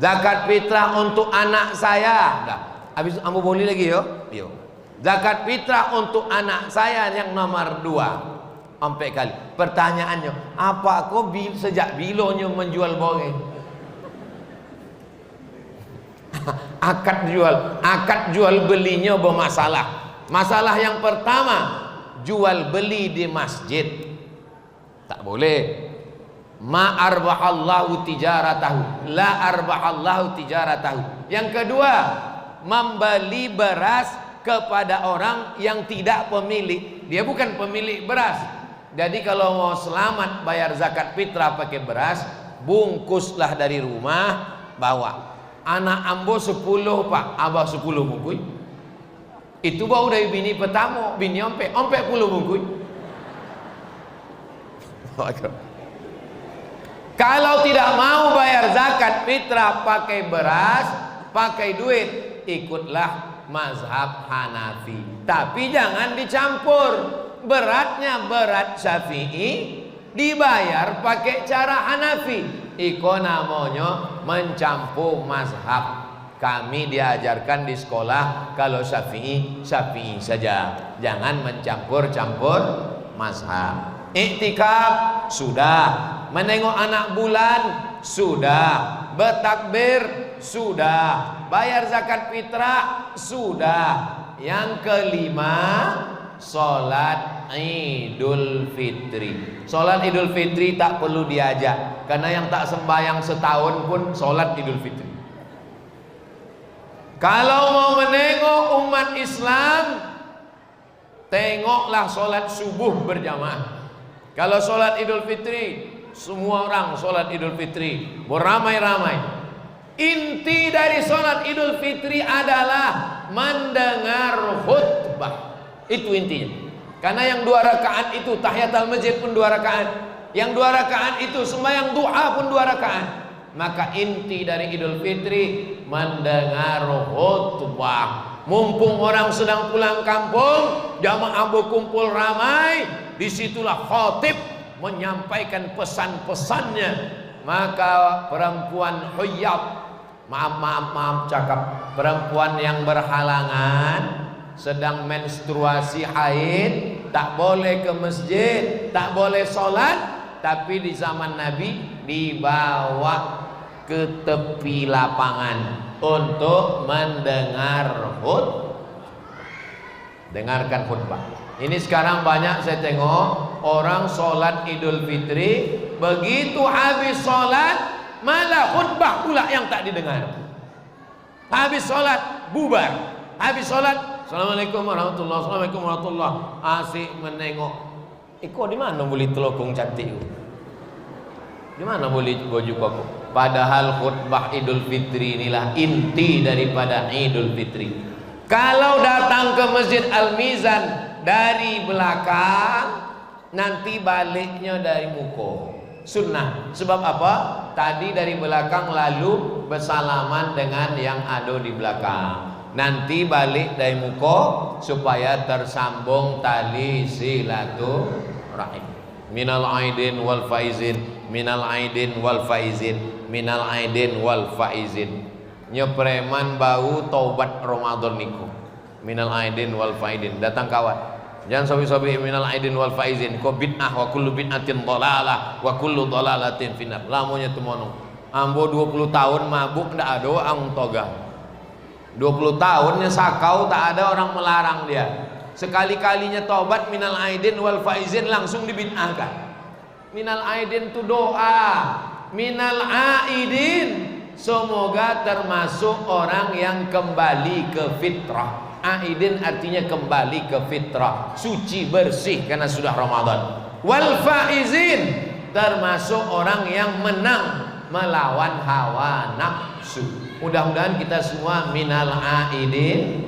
Zakat fitrah untuk anak saya. Dah. Habis itu ambo beli lagi yo. Yuk. Zakat fitrah untuk anak saya yang nomor 2. Sampai kali. Pertanyaannya, apa kau sejak bilonya menjual boreng? Akad jual belinya bermasalah. Masalah yang pertama, jual beli di masjid tak boleh. Ma arbahallahu tijaratahu, la arbahallahu tijaratahu. Yang kedua, membeli beras kepada orang yang tidak pemilik. Dia bukan pemilik beras. Jadi kalau mau selamat bayar zakat fitrah pakai beras, bungkuslah dari rumah, bawa. Anak ambo 10 pak, abah 10 bungkus. Itu baru dari bini pertama, bini ompek 10 bungkus. Kalau tidak mau bayar zakat fitrah pakai beras, pakai duit, ikutlah mazhab Hanafi. Tapi jangan dicampur. Beratnya berat Syafi'i, dibayar pakai cara Hanafi. Iko namanya mencampur mazhab. Kami diajarkan di sekolah kalau Syafi'i, Syafi'i saja. Jangan mencampur-campur mazhab. Iktikaf sudah, menengok anak bulan sudah, bertakbir sudah, bayar zakat fitrah sudah. Yang kelima, sholat Idul Fitri. Sholat Idul Fitri tak perlu diajak, karena yang tak sembahyang setahun pun sholat Idul Fitri. Kalau mau menengok umat Islam, tengoklah sholat subuh berjamaah. Kalau sholat Idul Fitri, semua orang sholat Idul Fitri beramai-ramai. Inti dari sholat Idul Fitri adalah mendengar khutbah. Itu intinya. Karena yang 2 rakaat itu tahiyatul masjid pun 2 rakaat. Yang 2 rakaat itu sembahyang duha pun 2 rakaat. Maka inti dari Idul Fitri mendengar khutbah. Mumpung orang sedang pulang kampung, jamaah berkumpul ramai, disitulah khatib menyampaikan pesan-pesannya. Maka perempuan huyab, maaf cakap, perempuan yang berhalangan, sedang menstruasi haid, tak boleh ke masjid, tak boleh sholat, tapi di zaman Nabi dibawa ke tepi lapangan untuk mendengar dengarkan khutbah. Ini sekarang banyak saya tengok orang sholat Idul Fitri, begitu habis sholat malah khutbah pula yang tak didengar. Habis sholat bubar, habis sholat Assalamualaikum warahmatullahi wabarakatuh, Assalamualaikum warahmatullahi wabarakatuh. Asik menengok. Iko di mana boleh telokong cantik? Di mana boleh baju koko? Padahal khutbah Idul Fitri inilah inti daripada Idul Fitri. Kalau datang ke Masjid Al-Mizan dari belakang, nanti baliknya dari muka. Sunnah. Sebab apa? Tadi dari belakang lalu bersalaman dengan yang ada di belakang. Nanti balik dari muka supaya tersambung tali silaturahim. Minal aidin wal faizin, minal aidin wal faizin, minal aidin wal faizin. Nyepreman bau taubat Ramadan niku. Minal aidin wal faizin. Datang kawan. Jangan sabi-sabi minal aidin wal faizin. Ko bid'ah wa kullu bid'atin dhalalah wa kullu dhalalatin finnar. Lamunya temono. Ambo 20 tahun mabuk ndak ada ang toga. 20 tahunnya sakau tak ada orang melarang dia. Sekali-kalinya tobat minal aidin wal faizin langsung dibid'ahkan. Minal aidin itu doa, minal aidin semoga termasuk orang yang kembali ke fitrah. Aidin artinya kembali ke fitrah, suci bersih karena sudah Ramadan. Wal faizin termasuk orang yang menang melawan hawa nafsu. Mudah-mudahan kita semua minal aidin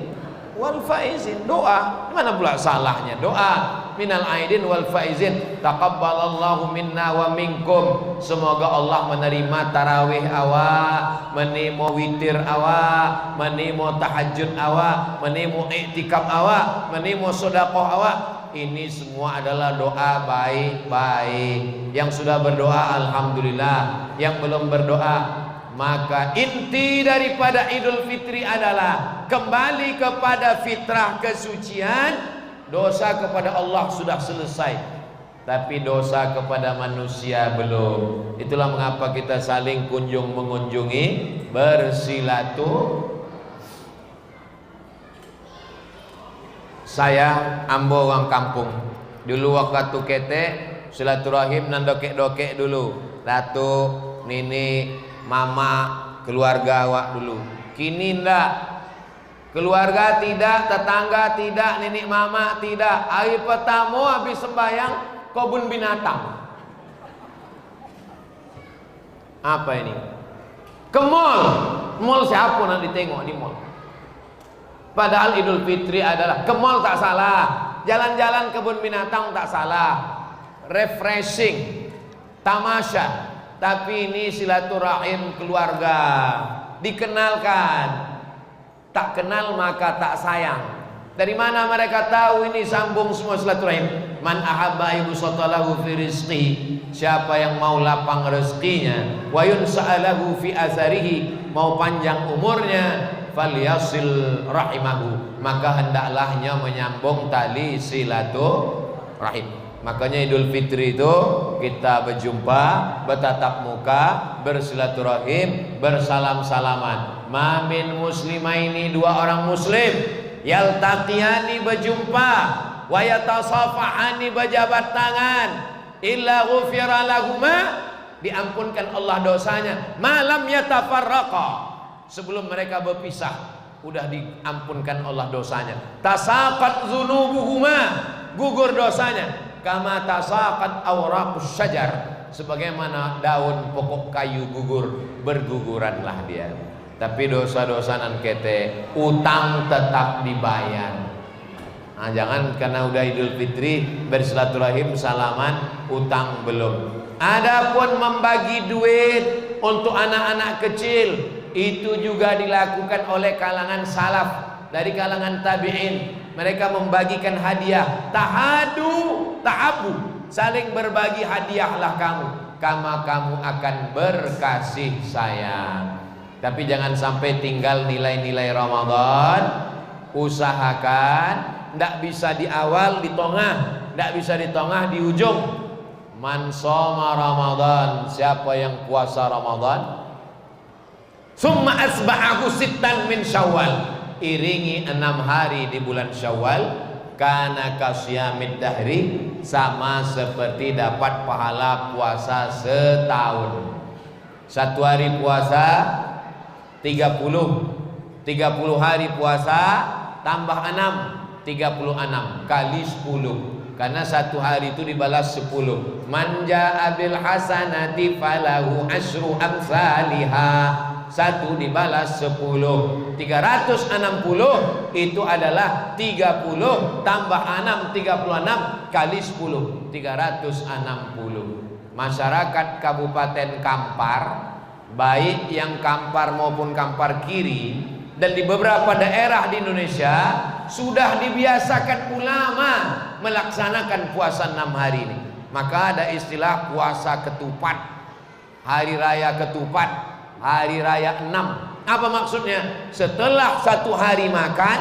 wal faizin. Doa, mana pula salahnya doa minal aidin wal faizin. Taqabbalallahu minna wa minkum. Semoga Allah menerima tarawih awak, menerima witir awak, menerima tahajud awak, menerima iktikaf awak, menerima sedekah awak. Ini semua adalah doa baik-baik. Yang sudah berdoa alhamdulillah, yang belum berdoa, maka inti daripada Idul Fitri adalah kembali kepada fitrah kesucian. Dosa kepada Allah sudah selesai, tapi dosa kepada manusia belum. Itulah mengapa kita saling kunjung mengunjungi, bersilaturahim. Saya ambo orang kampung. Dulu waktu kete silaturahim nan dokek-dokek dulu. Datuk, nini, mama, keluarga awak dulu. Kini ndak. Keluarga tidak, tetangga tidak, nenek mama tidak. Hari pertama habis sembahyang kebun binatang. Apa ini? Ke mall. Mall siapa nak ditengok di mall? Padahal Idul Fitri adalah ke mall tak salah. Jalan-jalan kebun binatang tak salah. Refreshing, tamasya. Tapi ini silaturahim keluarga, dikenalkan. Tak kenal maka tak sayang. Dari mana mereka tahu ini sambung semua silaturahim? Man ahabba yusatalahu fi rizqi. Siapa yang mau lapang rezekinya, wa yunsa'alahu fi azarihi, mau panjang umurnya, falyasil rahimahu, maka hendaklah menyambung tali silaturahim. Makanya Idul Fitri itu kita berjumpa, bertatap muka, bersilaturahim, bersalam-salaman. Mamin muslimaini, dua orang muslim, yaltaqiyani berjumpa, wa yatasafahani berjabat tangan, illa ghufira lahuma, diampunkan Allah dosanya, malam yatafarraqa, sebelum mereka berpisah udah diampunkan Allah dosanya. Tasaqat dzunubuhuma, gugur dosanya. Kama tasaqat awraqus syajar, sebagaimana daun pokok kayu gugur, berguguranlah dia. Tapi dosa-dosa nan kete, utang tetap dibayar. Nah, jangan karena udah Idul Fitri bersilaturahim salaman, utang belum. Adapun membagi duit untuk anak-anak kecil, itu juga dilakukan oleh kalangan salaf, dari kalangan tabi'in. Mereka membagikan hadiah, tahadu, tahabu, saling berbagi hadiahlah kamu, kamu akan berkasih sayang. Tapi jangan sampai tinggal nilai-nilai Ramadan. Usahakan ndak bisa di awal, di tengah, ndak bisa di tengah, di ujung. Man shoma Ramadan, siapa yang puasa Ramadan, summa asba'ahu sittan min Syawal, iringi 6 hari di bulan Syawal, kana kasyamid dahri, sama seperti dapat pahala puasa setahun. 1 hari puasa 30 hari puasa tambah 6, 36 kali 10, karena 1 hari itu dibalas 10. Man ja'a bil hasanati falahu asyru amsalihha, 1 dibalas 10, 360 itu adalah 30 tambah 6, 36 kali 10, 360. Masyarakat Kabupaten Kampar, baik yang Kampar maupun Kampar Kiri, dan di beberapa daerah di Indonesia sudah dibiasakan ulama melaksanakan puasa 6 hari ini. Maka ada istilah puasa ketupat, hari raya ketupat, hari raya 6. Apa maksudnya? Setelah 1 hari makan,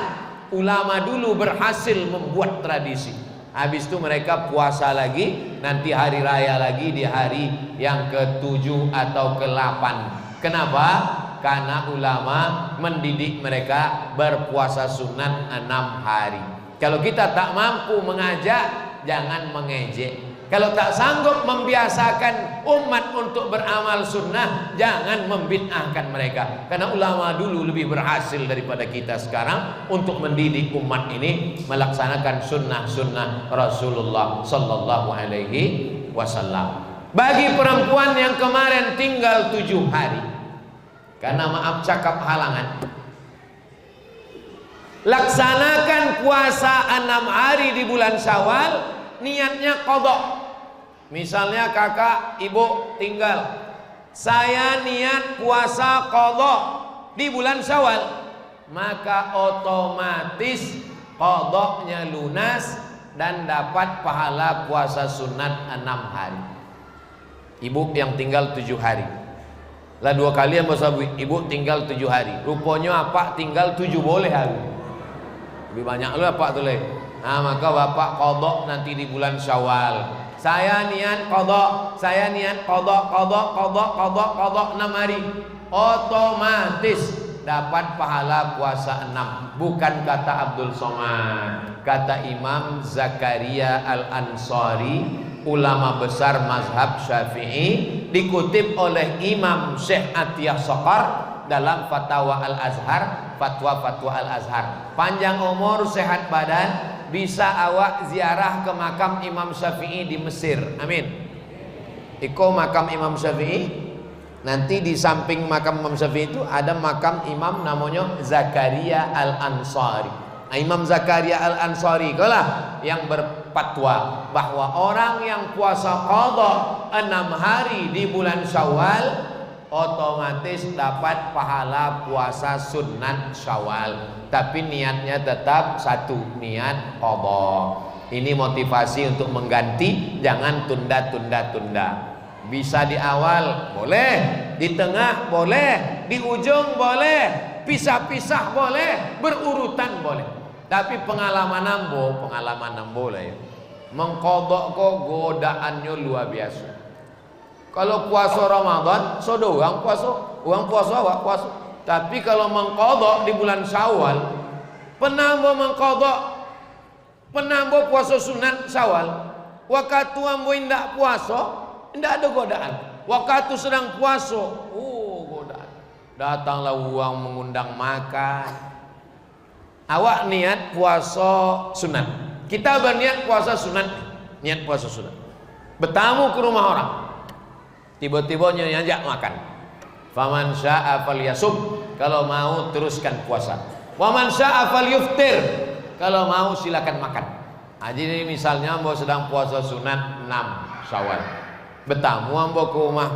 ulama dulu berhasil membuat tradisi. Habis itu mereka puasa lagi, nanti hari raya lagi di hari yang ke-7 atau ke-8. Kenapa? Karena ulama mendidik mereka berpuasa sunat 6 hari. Kalau kita tak mampu mengajak, jangan mengejek. Kalau tak sanggup membiasakan umat untuk beramal sunnah, jangan membid'ahkan mereka. Karena ulama dulu lebih berhasil daripada kita sekarang untuk mendidik umat ini melaksanakan sunnah-sunnah Rasulullah Sallallahu Alaihi Wasallam. Bagi perempuan yang kemarin tinggal 7 hari, karena maaf cakap halangan, laksanakan puasa 6 hari di bulan Syawal, niatnya qadha. Misalnya kakak, ibu tinggal, saya niat puasa qadha di bulan Syawal, maka otomatis qadhanya lunas dan dapat pahala puasa sunat 6 hari. Ibu yang tinggal 7 hari, lah 2 kali yang bahasa ibu tinggal 7 hari, rupanya apa tinggal 7 boleh hari, lebih banyak lu apa tuh le. Nah, maka bapak qadha nanti di bulan Syawal. Saya niat qadha, saya niat qadha 6 hari. Otomatis dapat pahala puasa 6. Bukan kata Abdul Somad, kata Imam Zakaria Al-Ansari, ulama besar mazhab Syafi'i, dikutip oleh Imam Syekh Atiyah Saqar dalam Fatwa Al-Azhar, fatwa-fatwa Al-Azhar. Panjang umur, sehat badan, bisa awak ziarah ke makam Imam Syafi'i di Mesir. Amin. Iko makam Imam Syafi'i, nanti di samping makam Imam Syafi'i itu ada makam imam namanya Zakaria Al-Ansari. Nah, Imam Zakaria Al-Ansari itulah yang berfatwa bahwa orang yang puasa qadha 6 hari di bulan Syawal otomatis dapat pahala puasa sunat Syawal, tapi niatnya tetap satu, niat qadha. Ini motivasi untuk mengganti, jangan tunda. Bisa di awal boleh, di tengah boleh, di ujung boleh, pisah-pisah boleh, berurutan boleh. Tapi pengalaman nambo lah ya. Mengqadha kok godaannya luar biasa. Kalau puasa Ramadan, so doang puasa, awak puasa. Tapi kalau mengqadha di bulan Syawal, penambah puasa sunat Syawal. Waktu ambo indak puasa, indak ada godaan. Waktu sedang puasa, godaan. Datanglah uang mengundang makan. Awak niat puasa sunat, kita berniat puasa sunat, niat puasa sunat. Bertamu ke rumah orang, tiba-tiba nyajak makan. Faman syaa falyasum, kalau mau teruskan puasa. Waman syaa falyuftir, kalau mau silakan makan. Jadi misalnya ambo sedang puasa sunat 6 Syawal, bertamu ambo ke rumah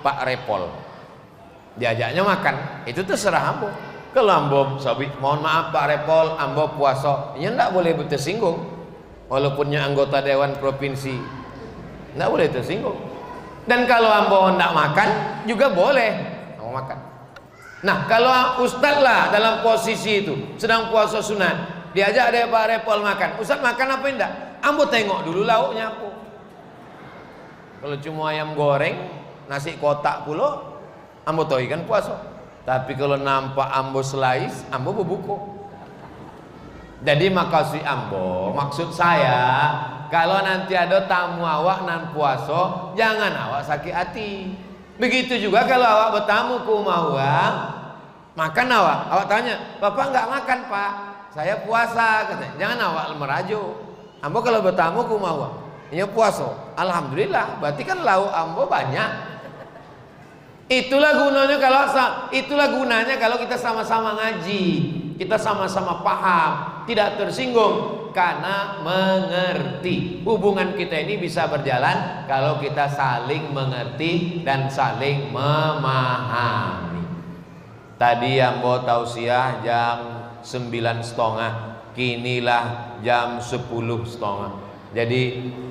Pak Repol, diajaknya makan, itu terserah ambo. Kalau ambo sabit, mohon maaf Pak Repol, ambo puasa, ya ndak boleh tersinggung. Walaupunnya anggota Dewan Provinsi, ndak boleh tersinggung. Dan kalau ambo ndak makan juga boleh, mau makan. Nah, kalau ustaz lah dalam posisi itu sedang puasa sunat, diajak ada Pak Repol makan, ustaz makan apa enggak? Ambo tengok dulu lauknya apa. Kalau cuma ayam goreng, nasi kotak pulo, ambo tahu ikan puasa. Tapi kalau nampak ambo slice, ambo berbuka. Jadi makasih ambo, maksud saya kalau nanti ada tamu awak nan puasa, jangan awak sakit hati. Begitu juga kalau awak bertamu ke rumah awak, makan awak tanya, bapak nggak makan pak, saya puasa katanya. Jangan awak merajuk. Ambo kalau bertamu ke rumah awak, ini puasa, alhamdulillah, berarti kan lauk ambo banyak. Itulah gunanya kalau kita sama-sama ngaji, kita sama-sama paham, tidak tersinggung karena mengerti. Hubungan kita ini bisa berjalan kalau kita saling mengerti dan saling memahami. Tadi ambo tausiah jam 9.30, kinilah jam 10.30. Jadi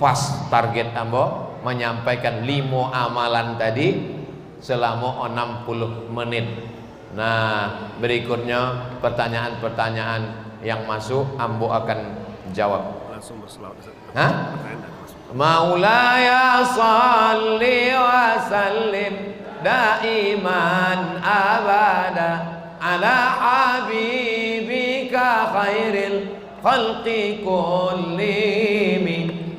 pas target ambo menyampaikan 5 amalan tadi selama 60 menit. Nah, berikutnya pertanyaan-pertanyaan yang masuk ambo akan jawab. Langsung berselawat. Hah? Maulaya salli wa sallim daiman abada ala habibika khairil khalqi kullihim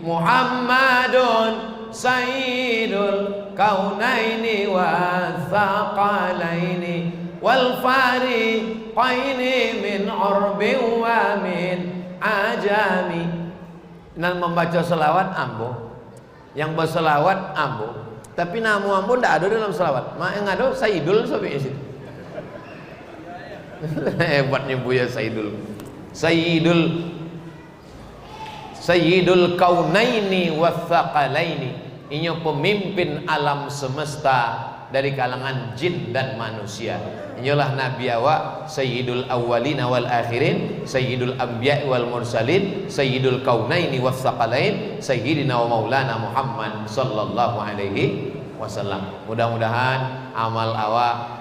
Muhammadun sayyidul kaunaini wa thaqalaini wal fariqaini min urbi wa min ajami. Dan membaca selawat ambo, yang berselawat ambo, tapi nama ambo tidak ada dalam selawat. Yang ada Sayyidul sampai situ. Hebatnya Buya Sayyidul. Sayyidul kaunaini wa thaqalaini. Ini pemimpin alam semesta dari kalangan jin dan manusia. Inilah Nabi awak, Sayyidul awwalina wal akhirin, Sayyidul anbiya wal mursalin, Sayyidul kaunaini was thaqalain, Sayyidina wa maulana Muhammad sallallahu alaihi wasallam. Mudah-mudahan amal awak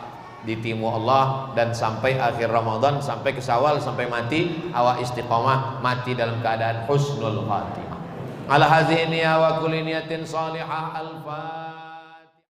ditimu Allah dan sampai akhir Ramadan, sampai ke Syawal, sampai mati awak istiqomah, mati dalam keadaan husnul khatimah. Ala hazihi niyya wa kulli niyatin salihah. Al-Fatihah.